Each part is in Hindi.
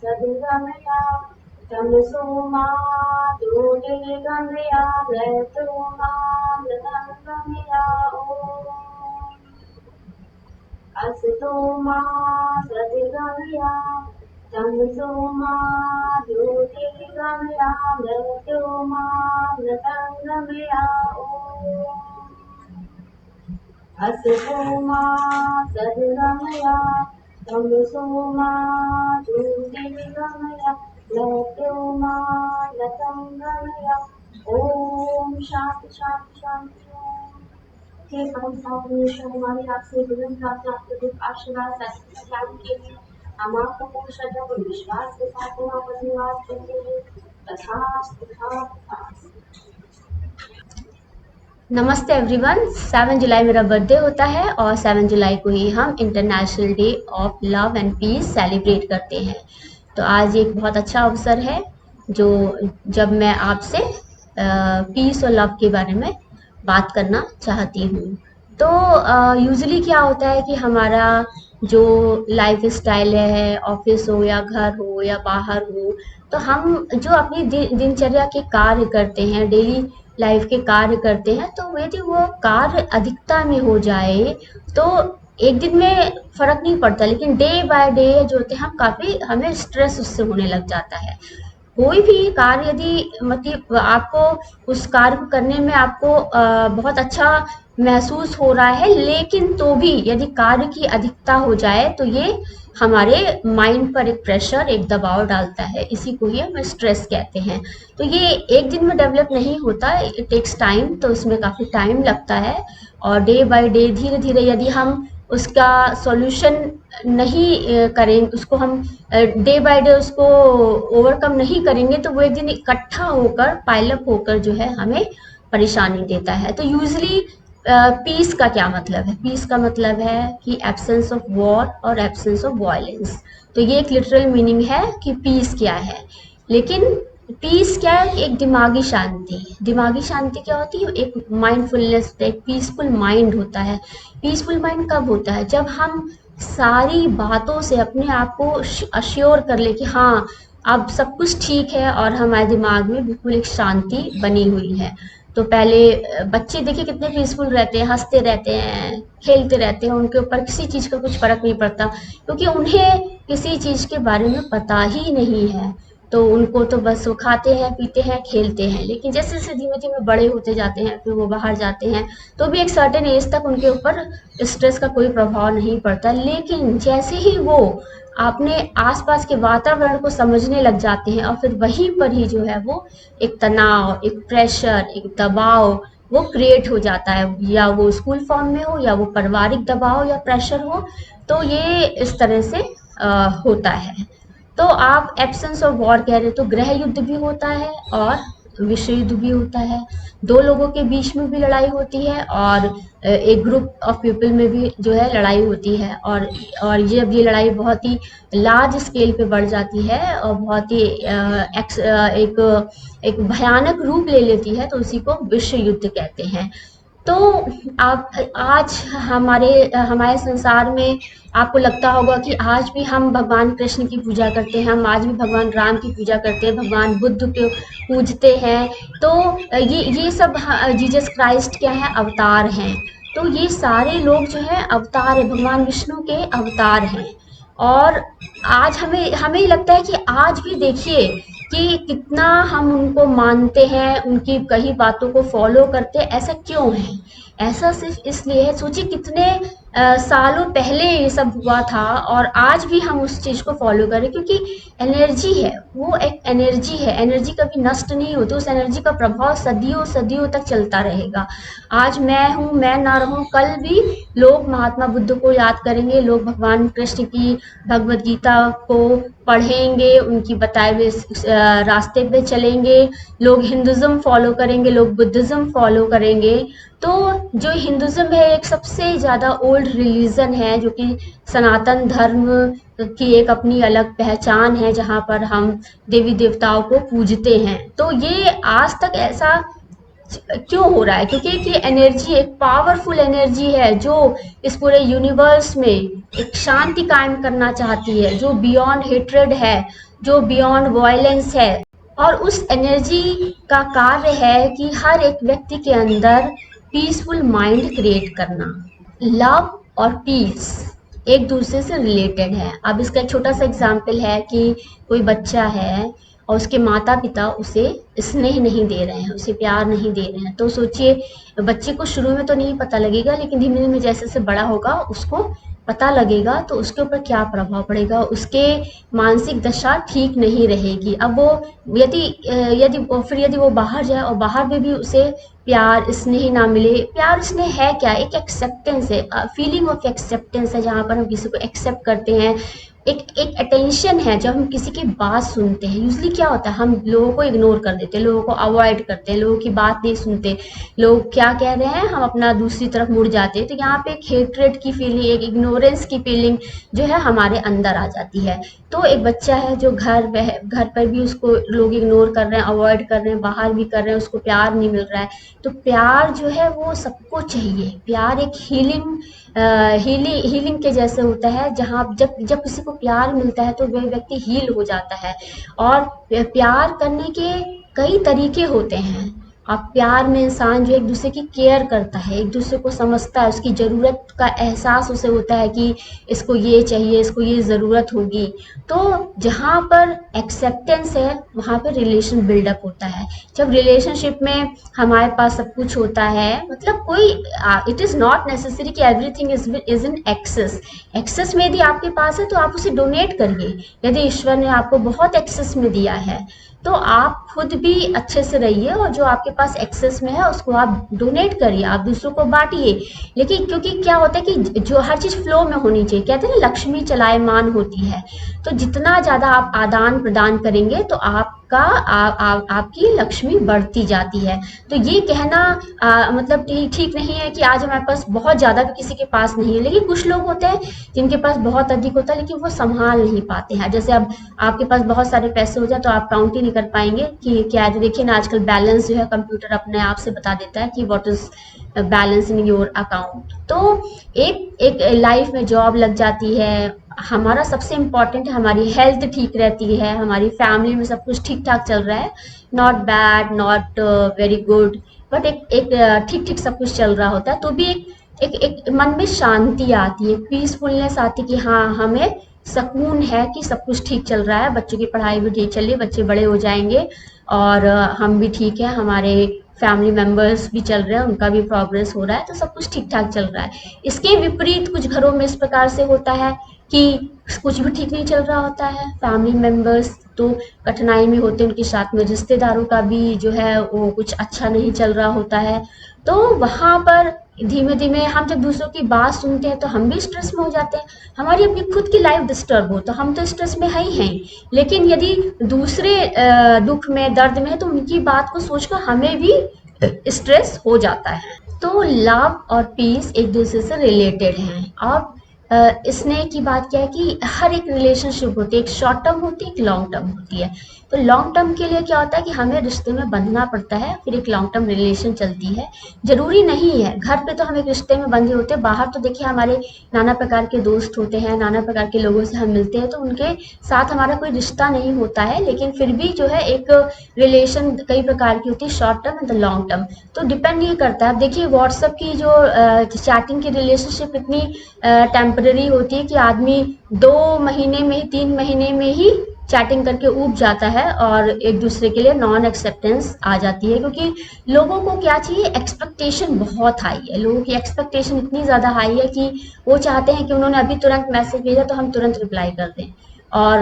सद्गमया तमसो मा ज्योतिर्गमया मृत्यो मा मृतङ्गमया असतो मा सद्गमया तमसो मा ज्योतिर्गमया मृत्यो मा मृतङ्गमया असतो मा सद्गमया तमसो मा ज्योतिर्गमया मृत्यो मा मृतङ्गमया ओम शांति शांति शांति। हे परम परमेश्वर, हमारी आपसे विभिन्न प्रार्थना प्रदीप आशीर्वाद ज्ञान के लिए हम आपको पूर्ण श्रद्धा और विश्वास के साथ हम आपका धन्यवाद करते हैं। तथास्तु तथास्तु। नमस्ते एवरीवन। 7 जुलाई मेरा बर्थडे होता है और 7 जुलाई को ही हम international day of love and peace celebrate करते हैं। तो आज एक बहुत अच्छा अवसर है जो जब मैं आपसे पीस और लव के बारे में बात करना चाहती हूँ। तो यूजुअली क्या होता है कि हमारा जो लाइफ स्टाइल है, ऑफिस हो या घर हो या बाहर हो, तो हम जो अपनी दिनचर्या के कार्य करते हैं, डेली लाइफ के कार्य करते हैं, तो यदि वो कार्य अधिकता में हो जाए तो एक दिन में फर्क नहीं पड़ता, लेकिन डे बाय डे जो होते हैं हम काफ़ी हमें स्ट्रेस उससे होने लग जाता है। कोई भी कार्य यदि मतलब आपको उस कार्य को करने में आपको बहुत अच्छा महसूस हो रहा है, लेकिन तो भी यदि कार्य की अधिकता हो जाए तो ये हमारे माइंड पर एक प्रेशर, एक दबाव डालता है। इसी को ही हम स्ट्रेस कहते हैं। तो ये एक दिन में डेवलप नहीं होता, इट टेक्स टाइम। तो इसमें काफ़ी टाइम लगता है और डे बाय डे धीरे धीरे यदि हम उसका सॉल्यूशन नहीं करें, उसको हम डे बाय डे उसको ओवरकम नहीं करेंगे, तो वो एक दिन इकट्ठा होकर पाइलअप होकर जो है हमें परेशानी देता है। तो यूजली पीस का क्या मतलब है? पीस का मतलब है कि एब्सेंस ऑफ वॉर और एब्सेंस ऑफ वायलेंस। तो ये एक लिटरल मीनिंग है कि पीस क्या है। लेकिन पीस क्या है? एक दिमागी शांति। दिमागी शांति क्या होती है? एक माइंडफुलनेस, एक पीसफुल माइंड होता है। पीसफुल माइंड कब होता है? जब हम सारी बातों से अपने आप को अश्योर कर ले कि हाँ, अब सब कुछ ठीक है और हमारे दिमाग में बिल्कुल एक शांति बनी हुई है। तो पहले बच्चे देखिए कितने पीसफुल रहते हैं, हंसते रहते हैं, खेलते रहते हैं, उनके ऊपर किसी चीज़ का कुछ फ़र्क नहीं पड़ता, क्योंकि उन्हें किसी चीज़ के बारे में पता ही नहीं है। तो उनको तो बस वो खाते हैं, पीते हैं, खेलते हैं। लेकिन जैसे जैसे धीमे धीमे बड़े होते जाते हैं, फिर वो बाहर जाते हैं, तो भी एक सर्टेन एज तक उनके ऊपर स्ट्रेस का कोई प्रभाव नहीं पड़ता। लेकिन जैसे ही वो अपने आसपास के वातावरण को समझने लग जाते हैं और फिर वहीं पर ही जो है वो एक तनाव, एक प्रेशर, एक दबाव वो क्रिएट हो जाता है, या वो स्कूल फॉर्म में हो या वो पारिवारिक दबाव या प्रेशर हो। तो ये इस तरह से होता है। तो आप एब्सेंस ऑफ वॉर कह रहे हो, तो गृह युद्ध भी होता है और विश्व युद्ध भी होता है। दो लोगों के बीच में भी लड़ाई होती है और एक ग्रुप ऑफ पीपल में भी जो है लड़ाई होती है। और ये लड़ाई बहुत ही लार्ज स्केल पे बढ़ जाती है और बहुत ही एक भयानक रूप ले लेती है, तो उसी को विश्व युद्ध कहते हैं। तो आप आज हमारे संसार में आपको लगता होगा कि आज भी हम भगवान कृष्ण की पूजा करते हैं, हम आज भी भगवान राम की पूजा करते हैं, भगवान बुद्ध को पूजते हैं। तो ये सब जीसस क्राइस्ट क्या है? अवतार हैं। तो ये सारे लोग जो हैं अवतार है, भगवान विष्णु के अवतार हैं। और आज हमें हमें लगता है कि आज भी देखिए कि कितना हम उनको मानते हैं, उनकी कही बातों को फॉलो करते हैं। ऐसा क्यों है? ऐसा सिर्फ इसलिए है, सोचिए कितने सालों पहले ये सब हुआ था और आज भी हम उस चीज़ को फॉलो करें, क्योंकि एनर्जी है, वो एक एनर्जी है। एनर्जी कभी नष्ट नहीं होती, उस एनर्जी का प्रभाव सदियों सदियों तक चलता रहेगा। आज मैं हूँ, मैं ना रहूँ, कल भी लोग महात्मा बुद्ध को याद करेंगे, लोग भगवान कृष्ण की भगवद गीता को पढ़ेंगे, उनकी बताए हुए रास्ते पे चलेंगे, लोग हिंदुज़्म फॉलो करेंगे, लोग बुद्धिज़्म फॉलो करेंगे। तो जो हिंदुज़्म है एक सबसे ज़्यादा ओल्ड रिलीजन है, जो कि सनातन धर्म की एक अपनी अलग पहचान है, जहाँ पर हम देवी देवताओं को पूजते हैं। तो ये आज तक ऐसा क्यों हो रहा है? क्योंकि एक ये एनर्जी एक पावरफुल एनर्जी है जो इस पूरे यूनिवर्स में एक शांति कायम करना चाहती है, जो बियॉन्ड हेट्रेड है, जो बियॉन्ड वायलेंस है। और उस एनर्जी का कार्य है कि हर एक व्यक्ति के अंदर पीसफुल माइंड क्रिएट करना। लव और पीस एक दूसरे से रिलेटेड है। अब इसका एक छोटा सा एग्जाम्पल है कि कोई बच्चा है और उसके माता पिता उसे स्नेह नहीं दे रहे हैं, उसे प्यार नहीं दे रहे हैं, तो सोचिए बच्चे को शुरू में तो नहीं पता लगेगा, लेकिन धीमे धीमे जैसे जैसे बड़ा होगा उसको पता लगेगा, तो उसके ऊपर क्या प्रभाव पड़ेगा, उसके मानसिक दशा ठीक नहीं रहेगी। अब वो यदि यदि वो बाहर जाए और बाहर में भी उसे प्यार स्नेह ना मिले, प्यार स्नेह है क्या, एक एक्सेप्टेंस है, फीलिंग ऑफ एक्सेप्टेंस है, जहाँ पर हम किसी को एक्सेप्ट करते हैं। एक एक अटेंशन है जब हम किसी की बात सुनते हैं। यूजली क्या होता है, हम लोगों को इग्नोर कर देते हैं, लोगों को अवॉइड करते हैं, लोगों की बात नहीं सुनते, लोग क्या कह रहे हैं हम अपना दूसरी तरफ मुड़ जाते हैं। तो यहाँ पे एक हेट्रेड की फीलिंग, एक इग्नोरेंस की फीलिंग जो है हमारे अंदर आ जाती है। तो एक बच्चा है जो घर पर भी उसको लोग इग्नोर कर रहे हैं, अवॉइड कर रहे हैं, बाहर भी कर रहे हैं, उसको प्यार नहीं मिल रहा है। तो प्यार जो है वो सबको चाहिए। प्यार एक हीलिंग के जैसे होता है, जहाँ जब जब किसी को प्यार मिलता है तो वह व्यक्ति हील हो जाता है। और प्यार करने के कई तरीके होते हैं। अब प्यार में इंसान जो एक दूसरे की केयर करता है, एक दूसरे को समझता है, उसकी ज़रूरत का एहसास उसे होता है कि इसको ये चाहिए, इसको ये ज़रूरत होगी। तो जहाँ पर एक्सेप्टेंस है वहाँ पर रिलेशन बिल्डअप होता है। जब रिलेशनशिप में हमारे पास सब कुछ होता है, मतलब कोई इट इज़ नॉट नेसेसरी कि everything is in excess. Excess में यदि आपके पास है तो आप उसे डोनेट करिए। यदि ईश्वर ने आपको बहुत एक्सेस में दिया है तो आप खुद भी अच्छे से रहिए, और जो आपके पास एक्सेस में है उसको आप डोनेट करिए, आप दूसरों को बांटिए। लेकिन क्योंकि क्या होता है कि जो हर चीज़ फ्लो में होनी चाहिए, कहते हैं ना लक्ष्मी चलायमान होती है। तो जितना ज़्यादा आप आदान प्रदान करेंगे तो आपकी लक्ष्मी बढ़ती जाती है। तो ये कहना मतलब ठीक नहीं है कि आज हमारे पास बहुत ज़्यादा भी किसी के पास नहीं है। लेकिन कुछ लोग होते हैं जिनके पास बहुत अधिक होता है लेकिन वो संभाल नहीं पाते हैं। जैसे अब आपके पास बहुत सारे पैसे हो जाए तो आप काउंट ही नहीं कर पाएंगे कि क्या है। तो देखिए ना आजकल बैलेंस जो है कंप्यूटर अपने आप से बता देता है कि what is balance in your account. तो एक एक लाइफ में जॉब लग जाती है, हमारा सबसे इम्पोर्टेंट है हमारी हेल्थ ठीक रहती है, हमारी फैमिली में सब कुछ ठीक ठाक चल रहा है, not bad not very good, but एक एक ठीक ठीक सब कुछ चल रहा होता है, तो भी एक मन में शांति आती है, पीसफुलनेस आती है कि हाँ हमें सकून है कि सब कुछ ठीक चल रहा है, बच्चों की पढ़ाई भी ठीक चल रही है, बच्चे बड़े हो जाएंगे और हम भी ठीक है, हमारे फैमिली मेंबर्स भी चल रहे हैं, उनका भी प्रोग्रेस हो रहा है, तो सब कुछ ठीक ठाक चल रहा है। इसके विपरीत कुछ घरों में इस प्रकार से होता है कि कुछ भी ठीक नहीं चल रहा होता है, फैमिली मेंबर्स तो कठिनाई में होते हैं, उनके साथ में रिश्तेदारों का भी जो है वो कुछ अच्छा नहीं चल रहा होता है। तो वहाँ पर धीमे धीमे हम जब दूसरों की बात सुनते हैं तो हम भी स्ट्रेस में हो जाते हैं। हमारी अपनी खुद की लाइफ डिस्टर्ब हो तो हम तो स्ट्रेस में है ही हैं, लेकिन यदि दूसरे दुख में दर्द में है तो उनकी बात को सोचकर हमें भी स्ट्रेस हो जाता है। तो लव और पीस एक दूसरे से रिलेटेड हैं। और स्नेह की बात क्या है कि हर एक रिलेशनशिप होती है, एक शॉर्ट टर्म होती है, एक लॉन्ग टर्म होती है। तो लॉन्ग टर्म के लिए क्या होता है कि हमें रिश्ते में बंधना पड़ता है, फिर एक लॉन्ग टर्म रिलेशन चलती है। जरूरी नहीं है घर पे तो हम एक रिश्ते में बंधे होते हैं, बाहर तो देखिए हमारे नाना प्रकार के दोस्त होते हैं, नाना प्रकार के लोगों से हम मिलते हैं, तो उनके साथ हमारा कोई रिश्ता नहीं होता है, लेकिन फिर भी जो है एक रिलेशन कई प्रकार की होती है, short term and long term. तो डिपेंड ये करता है। अब देखिए व्हाट्सएप की जो चैटिंग की रिलेशनशिप इतनी टेम्पररी होती है कि आदमी 2 महीने में 3 महीने में ही चैटिंग करके ऊब जाता है और एक दूसरे के लिए नॉन एक्सेप्टेंस आ जाती है, क्योंकि लोगों को क्या चाहिए, एक्सपेक्टेशन बहुत हाई है, लोगों की एक्सपेक्टेशन इतनी ज़्यादा हाई है कि वो चाहते हैं कि उन्होंने अभी तुरंत मैसेज भेजा तो हम तुरंत रिप्लाई कर दें। और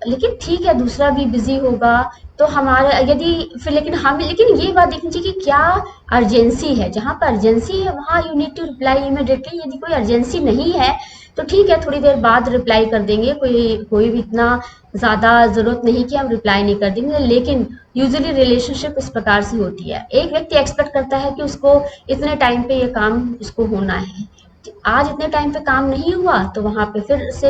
लेकिन ठीक है दूसरा भी बिजी होगा तो हमारा यदि फिर लेकिन ये बात देखनी चाहिए कि क्या अर्जेंसी है। जहाँ पर अर्जेंसी है वहाँ you need to reply immediately. यदि कोई अर्जेंसी नहीं है तो ठीक है थोड़ी देर बाद रिप्लाई कर देंगे, कोई भी इतना ज़्यादा ज़रूरत नहीं कि हम रिप्लाई नहीं कर देंगे। लेकिन यूजुअली रिलेशनशिप इस प्रकार से होती है, एक व्यक्ति एक्सपेक्ट करता है कि उसको इतने टाइम पे ये काम उसको होना है, आज इतने टाइम पे काम नहीं हुआ तो वहां पे फिर से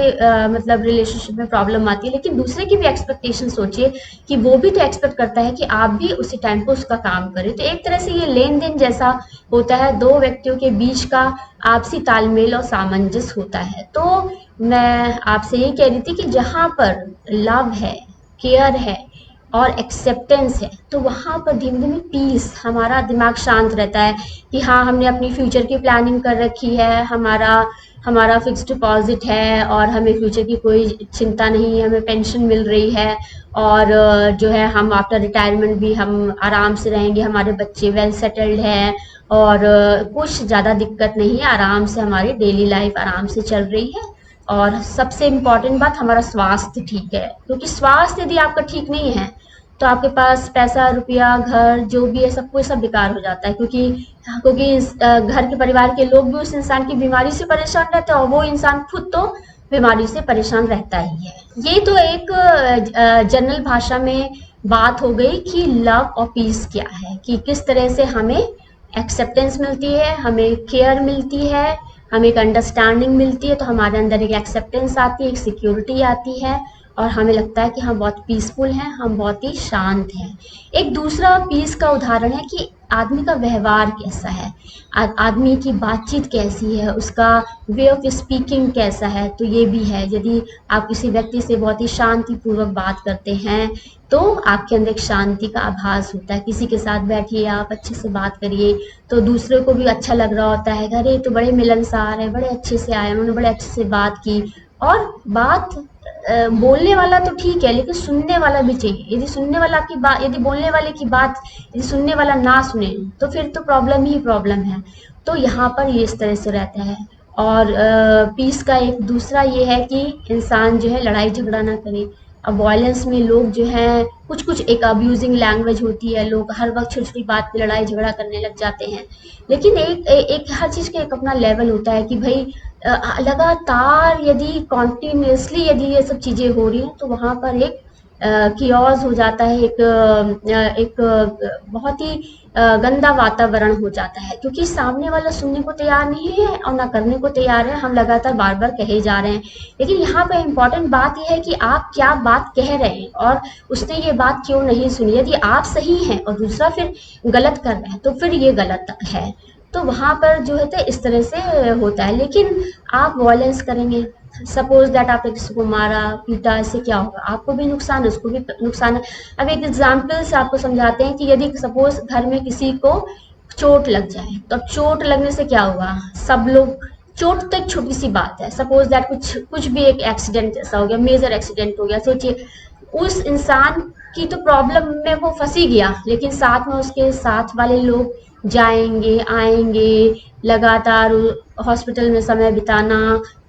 मतलब रिलेशनशिप में प्रॉब्लम आती है। लेकिन दूसरे की भी एक्सपेक्टेशन सोचिए कि वो भी तो एक्सपेक्ट करता है कि आप भी उसी टाइम पे उसका काम करें। तो एक तरह से ये लेन देन जैसा होता है, दो व्यक्तियों के बीच का आपसी तालमेल और सामंजस्य होता है। तो मैं आपसे यही कह रही थी कि जहां पर लव है, केयर है और एक्सेप्टेंस है, तो वहां पर धीमे धीमे पीस, हमारा दिमाग शांत रहता है कि हाँ, हमने अपनी फ्यूचर की प्लानिंग कर रखी है, हमारा हमारा फिक्स डिपॉजिट है और हमें फ्यूचर की कोई चिंता नहीं है, हमें पेंशन मिल रही है और जो है हम आफ्टर रिटायरमेंट भी हम आराम से रहेंगे, हमारे बच्चे वेल सेटल्ड हैं और कुछ ज़्यादा दिक्कत नहीं है, आराम से हमारी डेली लाइफ आराम से चल रही है। और सबसे इम्पोर्टेंट बात, हमारा स्वास्थ्य ठीक है, क्योंकि स्वास्थ्य यदि आपका ठीक नहीं है तो आपके पास पैसा रुपया घर जो भी है सब कुछ सब बेकार हो जाता है, क्योंकि क्योंकि घर के परिवार के लोग भी उस इंसान की बीमारी से परेशान रहते हैं और वो इंसान खुद तो बीमारी से परेशान रहता ही है। ये तो एक जनरल भाषा में बात हो गई कि लव और पीस क्या है, कि किस तरह से हमें एक्सेप्टेंस मिलती है, हमें केयर मिलती है, हमें एक अंडरस्टैंडिंग मिलती है, तो हमारे अंदर एक एक्सेप्टेंस आती है, एक सिक्योरिटी आती है और हमें लगता है कि हम बहुत पीसफुल हैं, हम बहुत ही शांत हैं। एक दूसरा पीस का उदाहरण है कि आदमी का व्यवहार कैसा है, आदमी की बातचीत कैसी है, उसका वे ऑफ स्पीकिंग कैसा है। तो ये भी है, यदि आप किसी व्यक्ति से बहुत ही शांतिपूर्वक बात करते हैं तो आपके अंदर एक शांति का आभास होता है। किसी के साथ बैठिए, आप अच्छे से बात करिए तो दूसरे को भी अच्छा लग रहा होता है, अरे तो बड़े मिलनसार है, बड़े अच्छे से आए, उन्होंने बड़े अच्छे से बात की। और बात बोलने वाला तो ठीक है, लेकिन सुनने वाला भी चाहिए। यदि सुनने वाला की बात, यदि बोलने वाले की बात यदि सुनने वाला ना सुने तो फिर तो प्रॉब्लम ही प्रॉब्लम है। तो यहाँ पर ये इस तरह से रहता है। और पीस का एक दूसरा ये है कि इंसान जो है लड़ाई झगड़ा ना करे। अब वायलेंस में लोग जो हैं कुछ कुछ एक अब्यूजिंग लैंग्वेज होती है, लोग हर वक्त छोटी छोटी बात पे लड़ाई झगड़ा करने लग जाते हैं। लेकिन एक हर चीज़ का एक अपना लेवल होता है कि भाई लगातार यदि कॉन्टिन्यूसली यदि ये सब चीज़ें हो रही हैं तो वहाँ पर एक कियोस हो जाता है, एक बहुत ही गंदा वातावरण हो जाता है, क्योंकि सामने वाला सुनने को तैयार नहीं है और ना करने को तैयार है, हम लगातार बार बार कहे जा रहे हैं। लेकिन यहाँ पे इम्पोर्टेंट बात यह है कि आप क्या बात कह रहे हैं और उसने ये बात क्यों नहीं सुनी। यदि आप सही हैं और दूसरा फिर गलत कर रहा है तो फिर ये गलत है। तो वहाँ पर जो है इस तरह से होता है। लेकिन आप वॉयलेंस करेंगे, सपोज दैट आपने किसी को मारा पीटा, इससे क्या होगा, आपको भी नुकसान है, उसको भी नुकसान है। अब एक एग्जाम्पल से आपको समझाते हैं कि यदि सपोज घर में किसी को चोट लग जाए तो अब चोट लगने से क्या होगा, सब लोग, चोट तो एक छोटी सी बात है, सपोज दैट कुछ कुछ भी एक एक्सीडेंट जैसा हो गया, मेजर एक्सीडेंट हो गया, सोचिए उस इंसान की तो प्रॉब्लम में वो फंसी गया, लेकिन साथ में उसके साथ वाले लोग जाएंगे आएंगे, लगातार हॉस्पिटल में समय बिताना,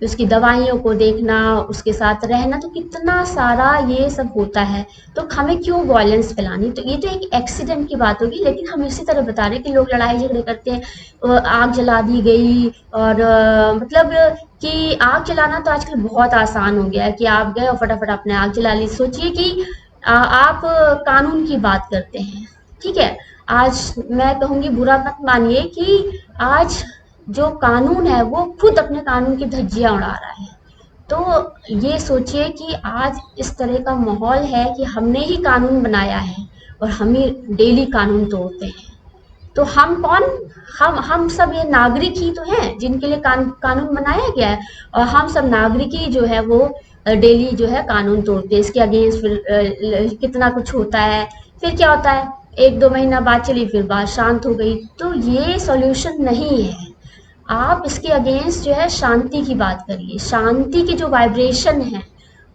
उसकी दवाइयों को देखना, उसके साथ रहना, तो कितना सारा ये सब होता है। तो हमें क्यों वॉयलेंस फैलानी। तो ये तो एक एक्सीडेंट की बात होगी, लेकिन हम इसी तरह बता रहे हैं कि लोग लड़ाई झगड़े करते हैं, आग जला दी गई और मतलब कि आग जलाना तो आजकल बहुत आसान हो गया है कि आप गए और फटाफट आपने आग जला ली। सोचिए कि आप कानून की बात करते हैं, ठीक है, आज मैं कहूँगी बुरा मत मानिए कि आज जो कानून है वो खुद अपने कानून की धज्जियां उड़ा रहा है। तो ये सोचिए कि आज इस तरह का माहौल है कि हमने ही कानून बनाया है और हम ही डेली कानून तोड़ते हैं। तो हम कौन, हम सब ये नागरिक ही तो हैं जिनके लिए कानून बनाया गया है, और हम सब नागरिक ही जो है वो डेली जो है कानून तोड़ते हैं। इसके अगेंस्ट फिर कितना कुछ होता है, फिर क्या होता है, एक दो महीना बात चली फिर बात शांत हो गई। तो ये सॉल्यूशन नहीं है। आप इसके अगेंस्ट जो है शांति की बात करिए। शांति की जो वाइब्रेशन है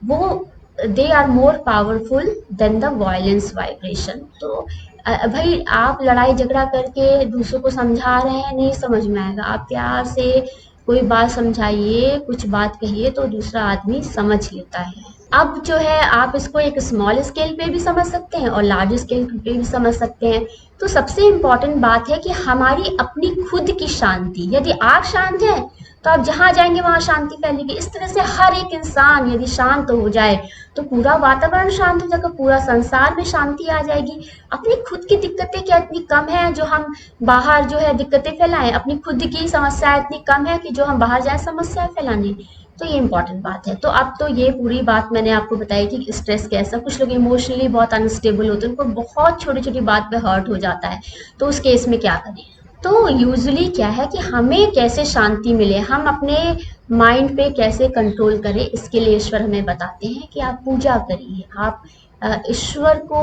वो they are more powerful than the violence vibration. तो भाई आप लड़ाई झगड़ा करके दूसरों को समझा रहे हैं, नहीं समझ में आएगा। आप प्यार से कोई बात समझाइए, कुछ बात कहिए तो दूसरा आदमी समझ लेता है। अब जो है आप इसको एक स्मॉल स्केल पे भी समझ सकते हैं और लार्ज स्केल पे भी समझ सकते हैं। तो सबसे इम्पोर्टेंट बात है कि हमारी अपनी खुद की शांति, यदि आप शांत हैं तो आप जहाँ जाएंगे वहाँ शांति फैलेगी। इस तरह से हर एक इंसान यदि शांत हो जाए तो पूरा वातावरण शांत हो जाएगा, पूरा संसार में शांति आ जाएगी। अपनी खुद की दिक्कतें क्या इतनी कम है जो हम बाहर जो है दिक्कतें फैलाएं, अपनी खुद की समस्या इतनी कम है कि जो हम बाहर जाए समस्या फैलाने। तो ये इम्पोर्टेंट बात है। तो अब तो ये पूरी बात मैंने आपको बताई कि स्ट्रेस कैसा, कुछ लोग इमोशनली बहुत अनस्टेबल होते हैं, उनको बहुत छोटी छोटी बात पे हर्ट हो जाता है, तो उस केस में क्या करें। तो यूजुअली क्या है कि हमें कैसे शांति मिले, हम अपने माइंड पे कैसे कंट्रोल करें, इसके लिए ईश्वर हमें बताते हैं कि आप पूजा करिए, आप ईश्वर को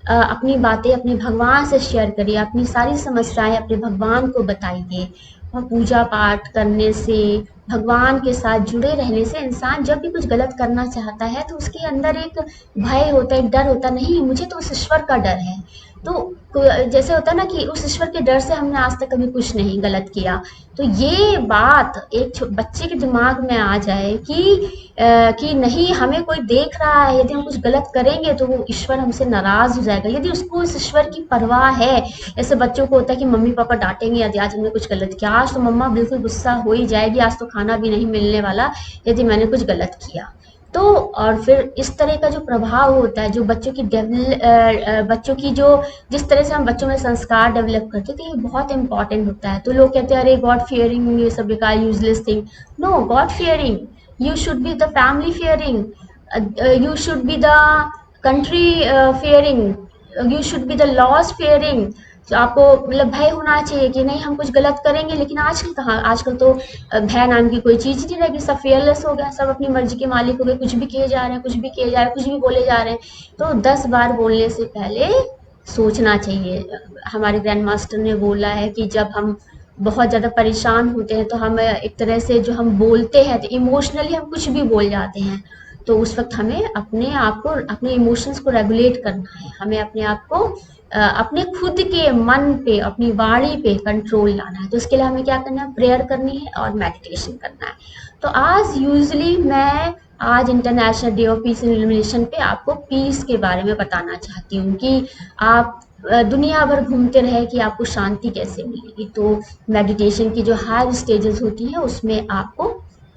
अपनी बातें अपने भगवान से शेयर करिए, अपनी सारी समस्याएं अपने भगवान को बताइए। और पूजा पाठ करने से, भगवान के साथ जुड़े रहने से इंसान जब भी कुछ गलत करना चाहता है तो उसके अंदर एक भय होता है, एक डर होता है, नहीं मुझे तो उस ईश्वर का डर है। तो जैसे होता है ना कि उस ईश्वर के डर से हमने आज तक कभी कुछ नहीं गलत किया। तो ये बात एक बच्चे के दिमाग में आ जाए कि नहीं हमें कोई देख रहा है, यदि हम कुछ गलत करेंगे तो वो ईश्वर हमसे नाराज हो जाएगा। यदि उसको उस ईश्वर की परवाह है, ऐसे बच्चों को होता है कि मम्मी पापा डांटेंगे यदि आज हमने कुछ गलत किया, आज तो मम्मा बिल्कुल गुस्सा हो ही जाएगी, आज तो खाना भी नहीं मिलने वाला यदि मैंने कुछ गलत किया। तो और फिर इस तरह का जो प्रभाव होता है, जो बच्चों की बच्चों की जो जिस तरह से हम बच्चों में संस्कार डेवलप करते हैं, तो ये बहुत इंपॉर्टेंट होता है। तो लोग कहते हैं अरे गॉड फियरिंग ये सब बेकार useless thing. No, god fearing, you should be the family fearing, you should be the country fearing, you should be the laws fearing। तो आपको मतलब भय होना चाहिए कि नहीं हम कुछ गलत करेंगे। लेकिन आजकल कहाँ, आजकल तो भय नाम की कोई चीज ही नहीं रहेगी, सब फेयरलेस हो गया, सब अपनी मर्जी के मालिक हो गए, कुछ भी किए जा रहे हैं, कुछ भी किए जा रहे हैं, कुछ भी बोले जा रहे हैं। तो 10 बार बोलने से पहले सोचना चाहिए। हमारे ग्रैंड मास्टर ने बोला है कि जब हम बहुत ज़्यादा परेशान होते हैं तो हम एक तरह से जो हम बोलते हैं तो इमोशनली हम कुछ भी बोल जाते हैं। तो उस वक्त हमें अपने आप को, अपने इमोशंस को रेगुलेट करना है, हमें अपने आप को अपने खुद के मन पे, अपनी वाणी पे कंट्रोल लाना है। तो उसके लिए हमें क्या करना है, प्रेयर करनी है और मेडिटेशन करना है। तो आज यूजली मैं आज international day of peace and illumination पे आपको पीस के बारे में बताना चाहती हूँ कि आप दुनिया भर घूमते रहे कि आपको शांति कैसे मिलेगी। तो मेडिटेशन की जो हायर स्टेजेस होती है उसमें आपको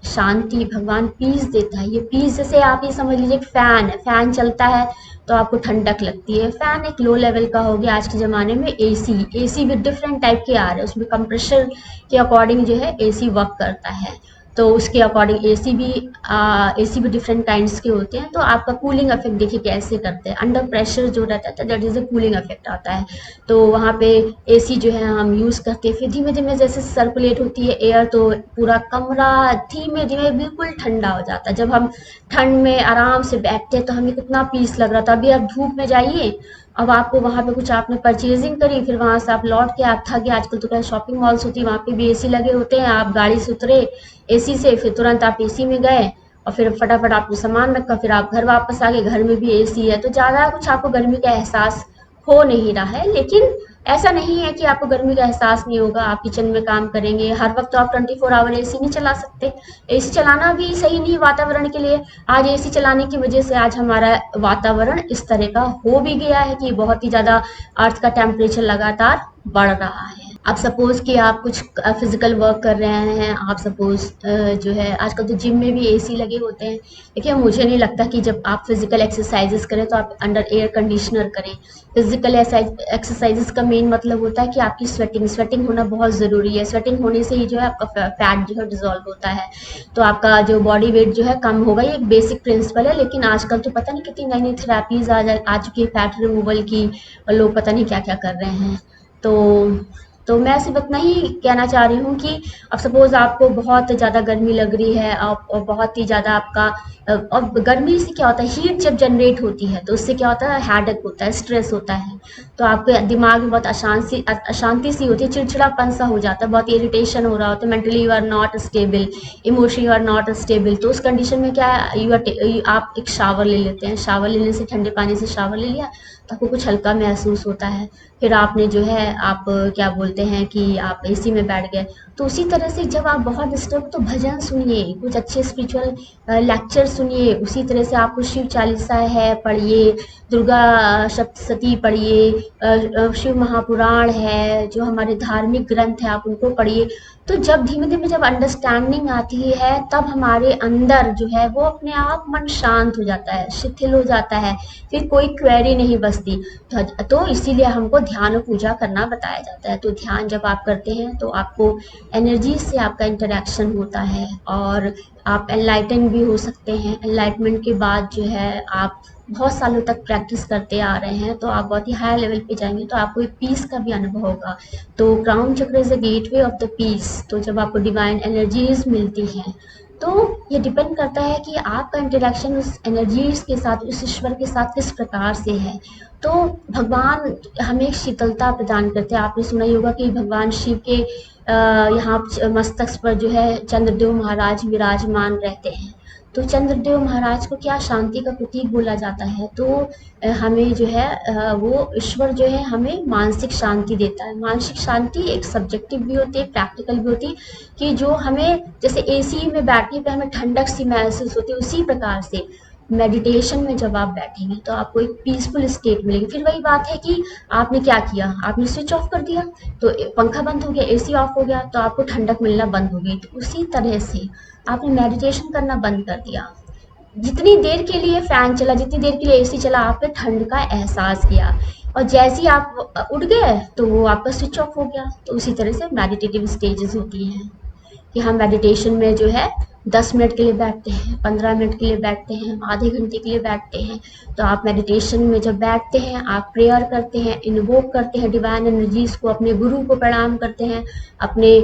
शांति, भगवान पीस देता है। ये पीस जैसे आप ये समझ लीजिए फैन है, फैन चलता है तो आपको ठंडक लगती है। फैन एक लो लेवल का हो गया, आज के ज़माने में एसी भी डिफरेंट टाइप के आ रहे हैं, उसमें कंप्रेशर के अकॉर्डिंग जो है एसी वर्क करता है। तो उसके अकॉर्डिंग एसी भी डिफरेंट काइंड्स के होते हैं। तो आपका कूलिंग इफेक्ट देखिए कैसे करते हैं, अंडर प्रेशर जो रहता है that is a cooling effect आता है। तो वहाँ पे एसी जो है हम यूज़ करते हैं, फिर धीमे धीमे जैसे सर्कुलेट होती है एयर तो पूरा कमरा धीमे धीमे बिल्कुल ठंडा हो जाता है। जब हम ठंड में आराम से बैठते हैं तो हमें कितना पीस लग रहा था। अभी आप धूप में जाइए, अब आपको वहाँ पे कुछ आपने परचेजिंग करी, फिर वहाँ से आप लौट के आप थक गए, आजकल तो क्या शॉपिंग मॉल्स होती है वहाँ पे भी एसी लगे होते हैं, आप गाड़ी से उतरे एसी से, फिर तुरंत आप एसी में गए और फिर फटाफट आपने सामान रखा, फिर आप घर वापस आ गए, घर में भी एसी है। तो ज़्यादा कुछ आपको गर्मी का एहसास हो नहीं रहा है। लेकिन ऐसा नहीं है कि आपको गर्मी का एहसास नहीं होगा। आप किचन में काम करेंगे, हर वक्त तो आप 24 आवर एसी नहीं चला सकते। एसी चलाना भी सही नहीं वातावरण के लिए। आज एसी चलाने की वजह से आज हमारा वातावरण इस तरह का हो भी गया है कि बहुत ही ज़्यादा अर्थ का टेम्परेचर लगातार बढ़ रहा है। आप सपोज कि आप कुछ फिजिकल वर्क कर रहे हैं, आप सपोज जो है आजकल तो जिम में भी एसी लगे होते हैं। देखिए मुझे नहीं लगता कि जब आप फिजिकल एक्सरसाइजेस करें तो आप अंडर एयर कंडीशनर करें। फिजिकल एक्सरसाइजेस का मेन मतलब होता है कि आपकी स्वेटिंग होना बहुत ज़रूरी है। स्वेटिंग होने से ही जो है आपका फैट जो है डिजोल्व होता है, तो आपका जो बॉडी वेट जो है कम होगा। ये एक बेसिक प्रिंसिपल है। लेकिन आजकल तो पता नहीं कितनी नई नई थेरेपीज आ चुकी है फैट रिमूवल की, और लोग पता नहीं क्या क्या कर रहे हैं। तो मैं सिर्फ इतना ही कहना चाह रही हूँ कि अब सपोज आपको बहुत ज़्यादा गर्मी लग रही है, आप और बहुत ही ज़्यादा आपका और गर्मी से क्या होता है, हीट जब जनरेट होती है तो उससे क्या होता है, हैडेक होता है, स्ट्रेस होता है। तो आपके दिमाग में बहुत अशांति सी होती है, चिड़चिड़ापन सा हो जाता है, बहुत इरिटेशन हो रहा होता है, mentally you are not stable, emotionally you are not stable. तो उस कंडीशन में क्या है, आप एक शावर ले लेते हैं, शावर लेने से, ठंडे पानी से शावर ले लिया तो आपको कुछ हल्का महसूस होता है। फिर आपने जो है आप क्या बोलते हैं कि आप एसी में बैठ गए। तो उसी तरह से जब आप बहुत डिस्टर्ब तो भजन सुनिए, कुछ अच्छे स्पिरिचुअल लेक्चर सुनिए। उसी तरह से आपको शिव चालीसा है पढ़िए, दुर्गा सप्तशती पढ़िए, शिव महापुराण है, जो हमारे धार्मिक ग्रंथ है आप उनको पढ़िए। तो जब धीमे-धीमे जब अंडरस्टैंडिंग आती है, तब हमारे अंदर जो है वो अपने आप मन शांत हो जाता है, शिथिल हो जाता है, फिर कोई क्वेरी नहीं बचती। तो इसीलिए हमको ध्यान और पूजा करना बताया जाता है। तो ध्यान जब आप करते हैं तो आपको एनर्जी से आपका इंटरैक्शन होता है और आप एनलाइटन भी हो सकते हैं। एनलाइटमेंट के बाद जो है आप बहुत सालों तक प्रैक्टिस करते आ रहे हैं तो आप बहुत ही हाई लेवल पे जाएँगे तो आपको एक पीस का भी अनुभव होगा। तो crown chakra is the gateway of the peace. तो जब आपको डिवाइन एनर्जीज़ मिलती हैं, तो ये डिपेंड करता है कि आपका इंटरैक्शन उस एनर्जीज़ के साथ, उस ईश्वर के साथ किस प्रकार से है। तो भगवान हमें शीतलता प्रदान करते हैं। आपने सुना ही होगा कि भगवान शिव के यहाँ मस्तक पर जो है चंद्रदेव महाराज विराजमान रहते हैं। तो चंद्रदेव महाराज को क्या शांति का प्रतीक बोला जाता है। तो हमें जो है वो ईश्वर जो है हमें मानसिक शांति देता है। मानसिक शांति एक सब्जेक्टिव भी होती है, प्रैक्टिकल भी होती है, कि जो हमें जैसे एसी में बैठने पे हमें ठंडक सी महसूस होती है, उसी प्रकार से मेडिटेशन में जब आप बैठेंगे तो आपको एक पीसफुल स्टेट मिलेगी। फिर वही बात है कि आपने क्या किया, आपने स्विच ऑफ कर दिया तो पंखा बंद हो गया, एसी ऑफ हो गया तो आपको ठंडक मिलना बंद हो गई। तो उसी तरह से आपने मेडिटेशन करना बंद कर दिया, जितनी देर के लिए फैन चला, जितनी देर के लिए एसी चला, आपने ठंड का एहसास किया और जैसे ही आप उठ गए तो वो आपका स्विच ऑफ हो गया। तो उसी तरह से मेडिटेटिव स्टेजेस होती हैं कि हम मेडिटेशन में जो है 10 मिनट के लिए बैठते हैं, 15 मिनट के लिए बैठते हैं, आधे घंटे के लिए बैठते हैं। तो आप मेडिटेशन में जब बैठते हैं, आप प्रेयर करते हैं, इन्वोक करते हैं डिवाइन एनर्जीज को, अपने गुरु को प्रणाम करते हैं, अपने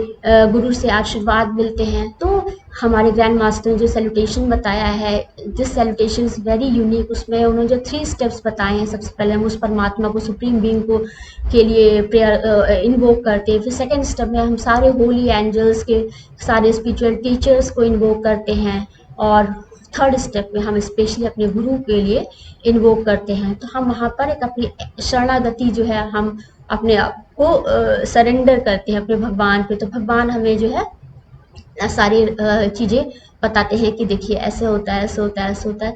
गुरु से आशीर्वाद मिलते हैं। तो हमारे ग्रैंड मास्टर ने जो सैल्यूटेशन बताया है, this salutation is very unique. उसमें उन्होंने जो 3 स्टेप्स बताए हैं, सबसे पहले हम उस परमात्मा को, सुप्रीम बीइंग को के लिए प्रेयर इन्वोक करते हैं। फिर सेकंड स्टेप में हम सारे होली एंजल्स के, सारे स्पिरिचुअल टीचर्स को इन्वोक करते हैं और थर्ड स्टेप में हम स्पेशली अपने गुरु के लिए इन्वोक करते हैं। तो हम वहाँ पर एक अपनी शरणागति जो है, हम अपने आप को सरेंडर करते हैं अपने भगवान पे। तो भगवान हमें जो है सारी चीज़ें बताते हैं कि देखिए ऐसे होता है, ऐसे होता है, ऐसे होता है।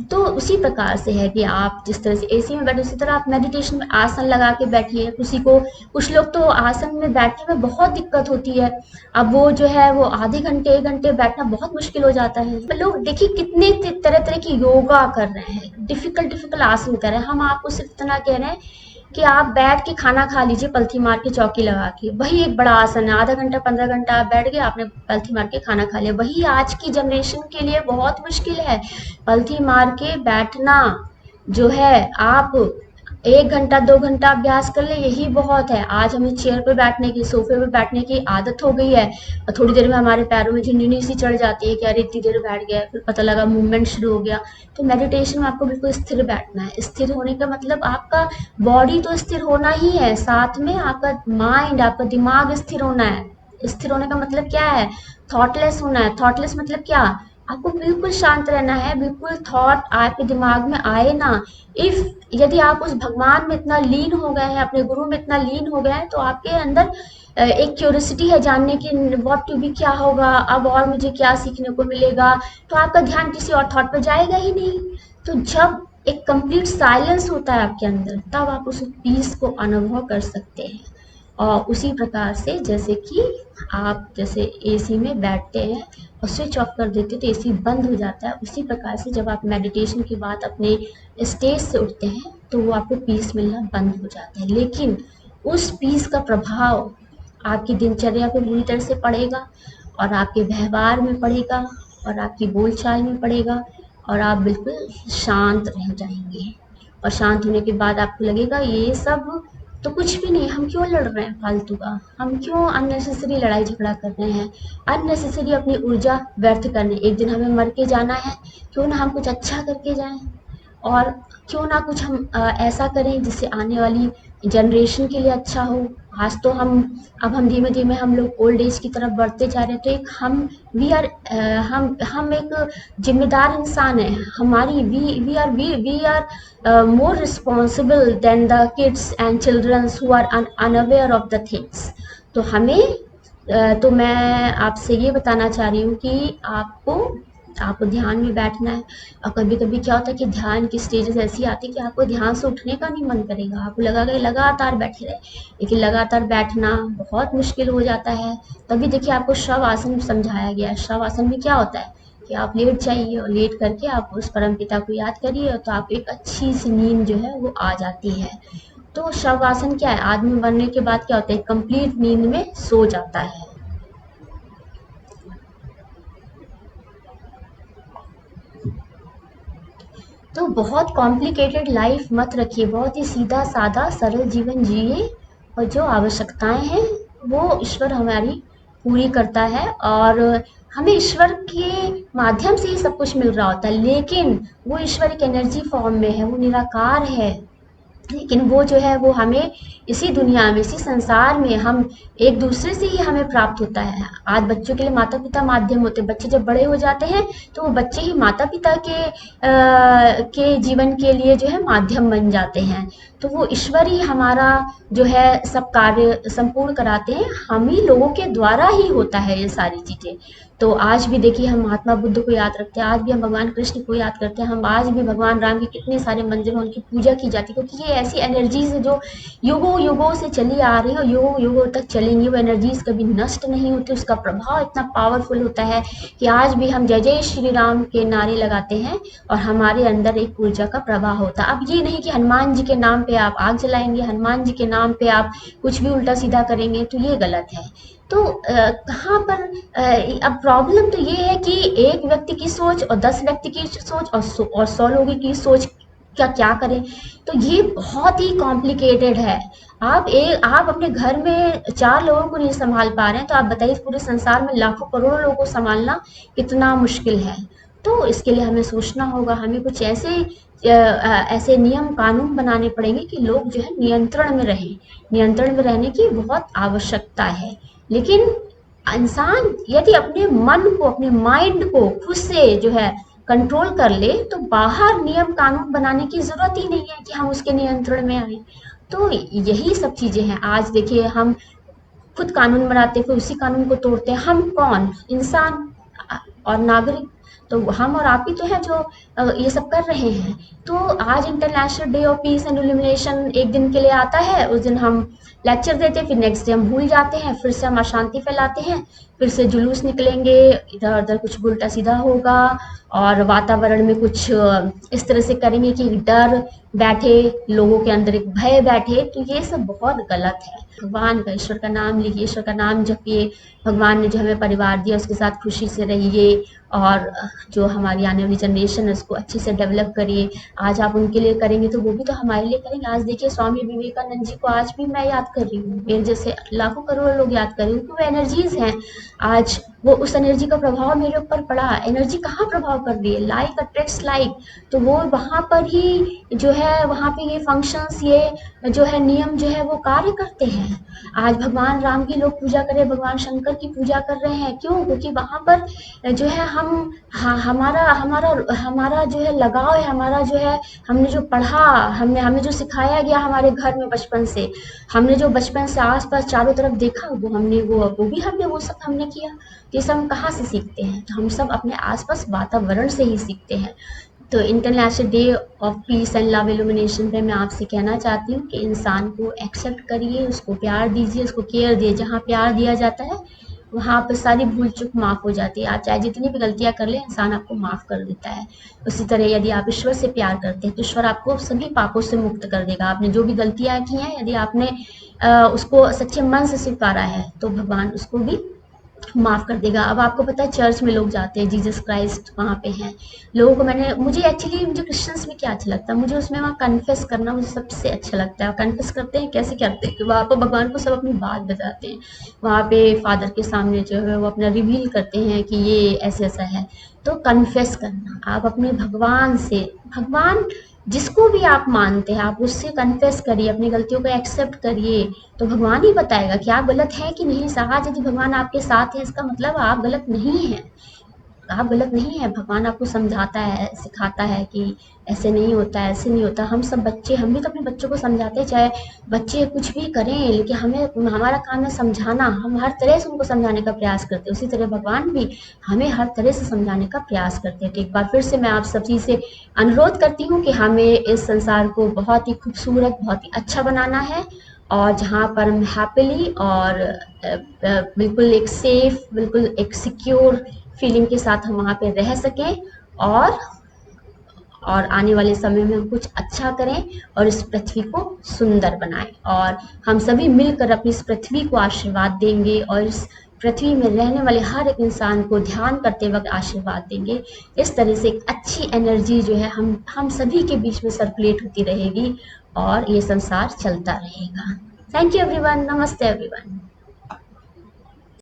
तो उसी प्रकार से है कि आप जिस तरह से एसी में बैठे, उसी तरह आप मेडिटेशन में आसन लगा के बैठिए। कुछ लोग तो आसन में बैठने में बहुत दिक्कत होती है, अब वो जो है वो आधे घंटे 1 घंटे बैठना बहुत मुश्किल हो जाता है। तो लोग देखिए कितने तरह तरह की योगा कर रहे हैं, डिफिकल्ट डिफिकल्ट आसन कर रहे हैं। हम आपको सिर्फ इतना कह रहे हैं कि आप बैठ के खाना खा लीजिए, पलथी मार के, चौकी लगा के, वही एक बड़ा आसन है। आधा घंटा 15 घंटा आप बैठ गए, आपने पलथी मार के खाना खा लिया, वही आज की जनरेशन के लिए बहुत मुश्किल है। पलथी मार के बैठना जो है, आप 1 घंटा 2 घंटा अभ्यास कर ले, यही बहुत है। आज हमें चेयर पे बैठने की, सोफे पे बैठने की आदत हो गई है और थोड़ी देर में हमारे पैरों में झुनझुनी सी चढ़ जाती है कि अरे इतनी देर बैठ गया, फिर पता लगा मूवमेंट शुरू हो गया। तो मेडिटेशन में आपको बिल्कुल स्थिर बैठना है। स्थिर होने का मतलब आपका बॉडी तो स्थिर होना ही है, साथ में आपका माइंड, आपका दिमाग स्थिर होना है। स्थिर होने का मतलब क्या है? थॉटलेस होना है। थॉटलेस मतलब क्या? आपको बिल्कुल शांत रहना है, बिल्कुल थॉट आपके दिमाग में आए ना। यदि आप उस भगवान में इतना लीन हो गए हैं, अपने गुरु में इतना लीन हो गए हैं, तो आपके अंदर एक क्यूरियोसिटी है जानने की, व्हाट टू बी, क्या होगा अब और मुझे क्या सीखने को मिलेगा। तो आपका ध्यान किसी और थॉट पर जाएगा ही नहीं। तो जब एक कंप्लीट साइलेंस होता है आपके अंदर, तब आप उस पीस को अनुभव कर सकते हैं। और उसी प्रकार से जैसे कि आप जैसे एसी में बैठते हैं और स्विच ऑफ कर देते हैं तो एसी बंद हो जाता है, उसी प्रकार से जब आप मेडिटेशन के बाद अपने स्टेज से उठते हैं तो वो आपको पीस मिलना बंद हो जाता है। लेकिन उस पीस का प्रभाव आपकी दिनचर्या पे बुरी तरह से पड़ेगा और आपके व्यवहार में पड़ेगा और आपकी बोलचाल में पड़ेगा और आप बिल्कुल शांत रह जाएंगे। और शांत होने के बाद आपको लगेगा ये सब तो कुछ भी नहीं, हम क्यों लड़ रहे हैं फालतू का, हम क्यों अननेसेसरी लड़ाई झगड़ा कर रहे हैं, अननेसेसरी अपनी ऊर्जा व्यर्थ करने। एक दिन हमें मर के जाना है, क्यों ना हम कुछ अच्छा करके जाएं और क्यों ना कुछ हम ऐसा करें जिससे आने वाली जनरेशन के लिए अच्छा हो। आज तो अब हम धीमे धीमे हम लोग ओल्ड एज की तरफ बढ़ते जा रहे हैं। तो एक हम एक जिम्मेदार इंसान है। हमारी we are more responsible than the kids and childrens who are unaware of the things. तो मैं आपसे ये बताना चाह रही हूँ कि आपको आपको ध्यान में बैठना है। और कभी कभी क्या होता है कि ध्यान की स्टेजेस ऐसी आती है कि आपको ध्यान से उठने का नहीं मन करेगा, आपको लगा कि लगातार बैठे रहे, लेकिन लगातार बैठना बहुत मुश्किल हो जाता है। तभी देखिए आपको शव आसन समझाया गया है। शव आसन में क्या होता है कि आप लेट जाइए और लेट करके आप उस परम पिता को याद करिए, तो आप एक अच्छी सी नींद जो है वो आ जाती है। तो शव आसन क्या है, आदमी मरने के बाद क्या होता है, कंप्लीट नींद में सो जाता है। तो बहुत कॉम्प्लिकेटेड लाइफ मत रखिए, बहुत ही सीधा साधा सरल जीवन जिए, और जो आवश्यकताएं हैं वो ईश्वर हमारी पूरी करता है। और हमें ईश्वर के माध्यम से ही सब कुछ मिल रहा होता है, लेकिन वो ईश्वर एक एनर्जी फॉर्म में है, वो निराकार है। लेकिन वो जो है वो हमें इसी दुनिया में, इसी संसार में हम एक दूसरे से ही हमें प्राप्त होता है। आज बच्चों के लिए माता पिता माध्यम होते हैं, बच्चे जब बड़े हो जाते हैं तो वो बच्चे ही माता पिता के जीवन के लिए जो है माध्यम बन जाते हैं। तो वो ईश्वर ही हमारा जो है सब कार्य संपूर्ण कराते हैं, हम ही लोगों के द्वारा ही होता है ये सारी चीजें। तो आज भी देखिए हम महात्मा बुद्ध को याद रखते हैं, आज भी हम भगवान कृष्ण को याद करते हैं, हम आज भी भगवान राम के कितने सारे मंदिर में उनकी पूजा की जाती है, क्योंकि ये ऐसी एनर्जीज है जो युगों युगों से चली आ रही है और युगों युगों तक चलेंगी। वो एनर्जीज कभी नष्ट नहीं होती, उसका प्रभाव इतना पावरफुल होता है कि आज भी हम जय जय श्री राम के नारे लगाते हैं और हमारे अंदर एक ऊर्जा का प्रवाह होता है। अब ये नहीं कि हनुमान जी के नाम पे आप आग जलाएंगे, हनुमान जी के नाम पे आप कुछ भी उल्टा सीधा करेंगे, तो ये गलत है। तो कहाँ पर अब प्रॉब्लम तो ये है कि एक व्यक्ति की सोच और 10 व्यक्ति की सोच और 100 लोगों की सोच का क्या करें। तो ये बहुत ही कॉम्प्लिकेटेड है। आप अपने घर में 4 लोगों को नहीं संभाल पा रहे हैं, तो आप बताइए पूरे संसार में लाखों करोड़ों लोगों को संभालना कितना मुश्किल है। तो इसके लिए हमें सोचना होगा, हमें कुछ ऐसे नियम कानून बनाने पड़ेंगे कि लोग जो है नियंत्रण में रहें। नियंत्रण में रहने की बहुत आवश्यकता है। लेकिन इंसान यदि अपने मन को, अपने माइंड को खुद से जो है कंट्रोल कर ले, तो बाहर नियम कानून बनाने की जरूरत ही नहीं है कि हम उसके नियंत्रण में आए। तो यही सब चीजें हैं। आज देखिए हम खुद कानून बनाते, फिर उसी कानून को तोड़ते हैं। हम कौन, इंसान और नागरिक, तो हम और आप ही तो है जो ये सब कर रहे हैं। तो आज international day of peace and illumination एक दिन के लिए आता है, उस दिन हम लेक्चर देते हैं, फिर नेक्स्ट डे हम भूल जाते हैं, फिर से हम अशांति फैलाते हैं, फिर से जुलूस निकलेंगे, इधर उधर कुछ उल्टा सीधा होगा और वातावरण में कुछ इस तरह से करेंगे कि डर बैठे, लोगों के अंदर एक भय बैठे। तो ये सब बहुत गलत है। भगवान का, ईश्वर का नाम लीजिए, ईश्वर का नाम जपिए, भगवान ने जो हमें परिवार दिया उसके साथ खुशी से रहिए, और जो हमारी आने वाली जनरेशन है उसको अच्छे से डेवलप करिए। आज आप उनके लिए करेंगे तो वो भी तो हमारे लिए करेंगे। आज देखिए स्वामी विवेकानंद जी को आज भी मैं याद कर रही हूँ, मेरे जैसे लाखों करोड़ों लोग याद कर रहे हैं, क्योंकि वो एनर्जीज हैं। आज वो उस एनर्जी का प्रभाव मेरे ऊपर पड़ा। एनर्जी कहाँ प्रभाव कर रही है, लाइक अट्रैक्ट्स लाइक। तो वो वहां पर ही जो है, वहां पे ये फंक्शंस, ये जो है नियम जो है वो कार्य करते हैं। आज भगवान राम की लोग पूजा कर रहे हैं, भगवान शंकर की पूजा कर रहे हैं, क्यों? क्योंकि वहां पर जो है हमारा हमारा हमारा जो है लगाव है, हमारा जो है हमने जो पढ़ा, हमने हमें जो सिखाया गया हमारे घर में बचपन से, हमने जो बचपन से आस पास चारों तरफ देखा, वो सब हमने किया। ये सब हम कहाँ से सीखते हैं? तो हम सब अपने आसपास वातावरण से ही सीखते हैं। तो international day of peace and love illumination पे मैं आपसे कहना चाहती हूँ कि इंसान को एक्सेप्ट करिए, उसको प्यार दीजिए, उसको केयर दिए। जहाँ प्यार दिया जाता है वहाँ पे सारी भूल चूक माफ हो जाती है। आप चाहे जितनी भी गलतियां कर ले, इंसान आपको माफ कर देता है। उसी तरह यदि आप ईश्वर से प्यार करते हैं तो ईश्वर आपको सभी पापों से मुक्त कर देगा। आपने जो भी गलतियां की हैं, यदि आपने उसको सच्चे मन से स्वीकारा है, तो भगवान उसको भी माफ कर देगा। अब आपको पता है चर्च में लोग जाते हैं, जीसस क्राइस्ट वहाँ पे हैं। लोगों को मुझे एक्चुअली, मुझे क्रिश्चियंस में क्या अच्छा लगता है, मुझे उसमें वहाँ कन्फेस करना मुझे सबसे अच्छा लगता है। कन्फेस करते हैं, कैसे करते हैं कि वहाँ पर भगवान को सब अपनी बात बताते हैं। वहाँ पे फादर के सामने जो है वो अपना रिवील करते हैं कि ये ऐसे ऐसा है। तो कन्फेस करना, आप अपने भगवान से, भगवान जिसको भी आप मानते हैं, आप उससे कन्फेस करिए, अपनी गलतियों को एक्सेप्ट करिए। तो भगवान ही बताएगा कि आप गलत हैं कि नहीं। आज यदि भगवान आपके साथ है, इसका मतलब आप गलत नहीं है। आप गलत नहीं है, भगवान आपको समझाता है, सिखाता है कि ऐसे नहीं होता है, ऐसे नहीं होता। हम सब बच्चे, हम भी तो अपने बच्चों को समझाते हैं, चाहे बच्चे कुछ भी करें, लेकिन हमें, हमारा काम है समझाना। हम हर तरह से उनको समझाने का प्रयास करते हैं, उसी तरह भगवान भी हमें हर तरह से समझाने का प्रयास करते हैं। तो एक बार फिर से मैं आप सभी से अनुरोध करती हूँ कि हमें इस संसार को बहुत ही खूबसूरत, बहुत ही अच्छा बनाना है, और जहाँ पर हम हैप्पीली और बिल्कुल एक सेफ, बिल्कुल एक सिक्योर फीलिंग के साथ हम वहाँ पे रह सकें, और आने वाले समय में हम कुछ अच्छा करें और इस पृथ्वी को सुंदर बनाएं। और हम सभी मिलकर अपनी इस पृथ्वी को आशीर्वाद देंगे, और इस पृथ्वी में रहने वाले हर एक इंसान को ध्यान करते वक्त आशीर्वाद देंगे। इस तरह से एक अच्छी एनर्जी जो है हम सभी के बीच में सर्कुलेट होती रहेगी, और ये संसार चलता रहेगा। Thank you everyone. नमस्ते एवरीवन।